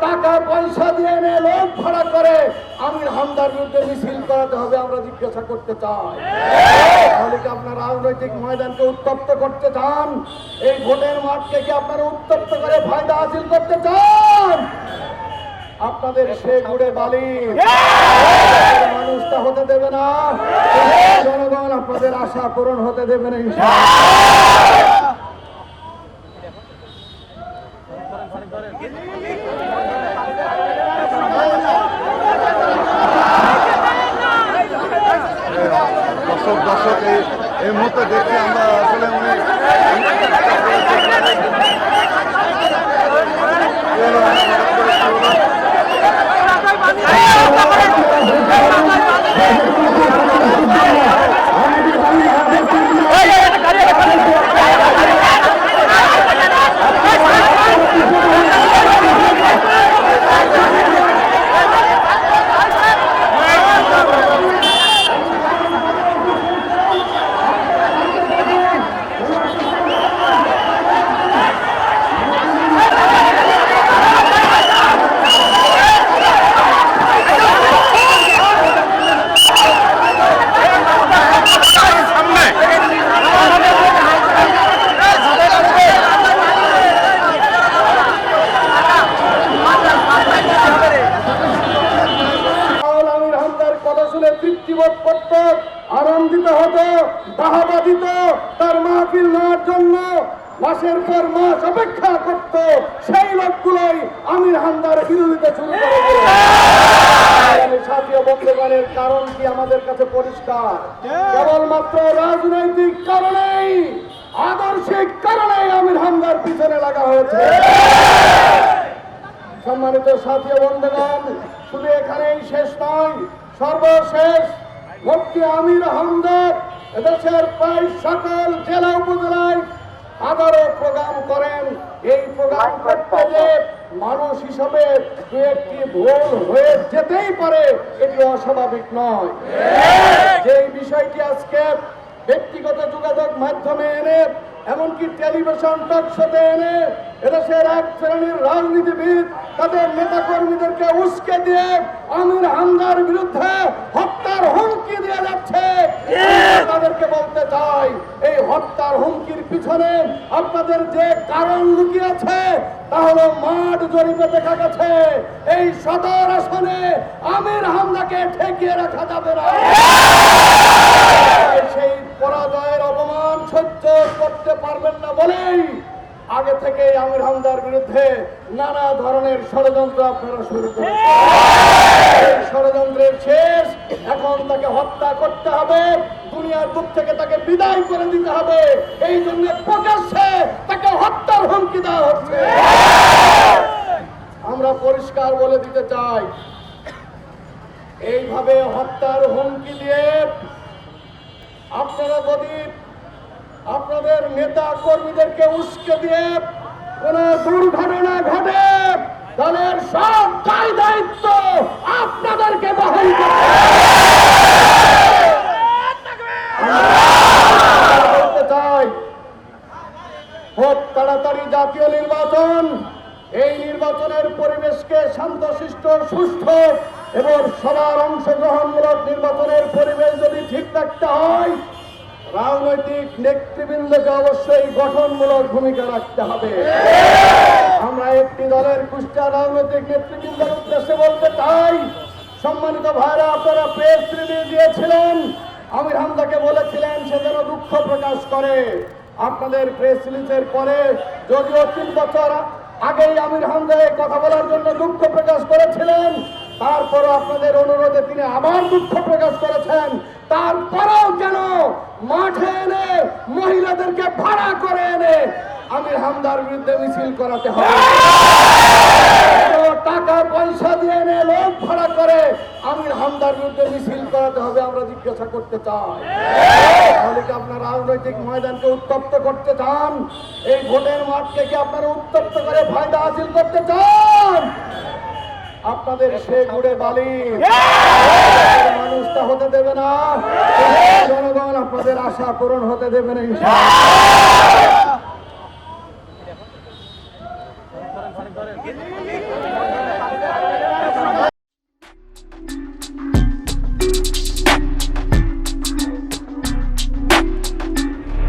টাকা পয়সা দিয়ে এনে লোক ভাড়া করে আমির হামদার বিরুদ্ধে মিছিল করাতে হবে, আমরা জিজ্ঞাসা করতে চাই। তাহলে কি আপনারা রাজনৈতিক ময়দানকে উত্তপ্ত করতে চান? এই ভোটের মাঠকে কি আপনারা উত্তপ্ত করে ফায়দা হাসিল করতে চান? আপনাদের সে গুড়ে বালি মানুষটা হতে দেবে না, জনগণ আপনাদের আশা পূরণ হতে দেবে না। দর্শক এই মুহূর্তে দেখছি আমরা আসলে আনন্দিত হতো, বাহাবা দিত, তার মাহফিল নেওয়ার জন্য মাসের পর মাস অপেক্ষা করত, সেই লোকগুলোই আমির হামদার বিরোধিতা শুরু করে দিল। সাথী বন্ধুগণের কারণ কি আমাদের কাছে পরিষ্কার, কেবলমাত্র রাজনৈতিক কারণেই, আদর্শিক কারণেই আমির হামদার পিছনে লাগা হয়েছে। সম্মানিত সাথী বন্ধুগণ, শুধু এখানেই শেষ নয়, সর্বশেষ মুফতি আমির হামদা এদেশের প্রায় সকল জেলা উপজেলায় হাজারো প্রোগ্রাম করেন। এই প্রোগ্রাম করতে যে মানুষ হিসাবে দু একটি ভুল হয়ে যেতেই পারে, এটি অস্বাভাবিক নয়। যে বিষয়টি আজকে ব্যক্তিগত যোগাযোগ মাধ্যমে এনে, এমনকি টেলিভিশন টক শোতে এনে এদেশের এক শ্রেণীর রাজনীতিবিদ তাদের নেতা কর্মীদেরকে উস্কে দিয়ে আমির হামদার বিরুদ্ধে হত্যার হুমকি দিয়ে যাচ্ছে, তাদেরকে বলতে চাই, এই হত্যার হুমকির পিছনে আপনাদের যে কারণ লুকিয়ে আছে তা হলো মাঠ জরিপে দেখা গেছে এই সদর আসনে আমির হামদাকে ঠেকিয়ে রাখা যাবে না। সেই পরাজয়ের অপমান সহ্য করতে পারবেন না বলেই আগে থেকে আমির হামদার বিরুদ্ধে নানা ধরনের ষড়যন্ত্র আপনারা শুরু করেছেন। এই ষড়যন্ত্রের শেষ, এখন তাকে হত্যা করতে হবে, দুনিয়ার বুক থেকে তাকে বিদায় করে দিতে হবে। এই জন্য প্রকাশ্যে তাকে হত্যার হুমকি দেওয়া হচ্ছে। আমরা পরিষ্কার বলে দিতে চাই, এইভাবে হত্যার হুমকি দিয়ে আপনারা যদি আপনাদের নেতা কর্মীদেরকে উস্কে দিয়ে কোন দুর্ঘটনা ঘটে, দলের সব দায় দায়িত্ব আপনাদেরকে বহন করতে চাই। খুব তাড়াতাড়ি জাতীয় নির্বাচন, এই নির্বাচনের পরিবেশকে শান্তশিষ্ট, সুষ্ঠু এবং সবার অংশগ্রহণমূলক নির্বাচনের পরিবেশ যদি ঠিক রাখতে হয়, রাজনৈতিক নেতৃবৃন্দকে অবশ্যই গঠনমূলক ভূমিকা রাখতে হবে। আমরা একটি দলের কুষ্টিয়া রাজনৈতিক নেতৃবৃন্দের উদ্দেশ্যে বলতে চাই, সম্মানিত ভাইরা, আপনারা প্রেস রিলিজ দিয়েছিলেন, আমির হামদাকে বলেছিলেন সে যেন দুঃখ প্রকাশ করে। আপনাদের প্রেস রিলিজের পরে যদিও 3 বছর আগেই আমির হামদা কথা বলার জন্য দুঃখ প্রকাশ করেছিলেন, তারপরও আপনাদের অনুরোধে তিনি আবার দুঃখ প্রকাশ করেছেন। তারপরেও কেন মাঠে এনে মহিলাদেরকে ভাড়া করে এনে আমির হামদার বিরুদ্ধে মিছিল করাতে হবে? টাকা পয়সা দিয়ে এনে লোক ভাড়া করে আমির হামদার বিরুদ্ধে মিছিল করাতে হবে, আমরা জিজ্ঞাসা করতে চাই। তাহলে কি আপনারা রাজনৈতিক ময়দানকে উত্তপ্ত করতে চান? এই ভোটের মাঠকে কি আপনারা উত্তপ্ত করে ফায়দা হাসিল করতে চান? আপনাদের সে গুড়ে বালি মানুষটা হতে দেবে না, জনগণ আমাদের আশা পূরণ হতে দেবেন ইনশাআল্লাহ।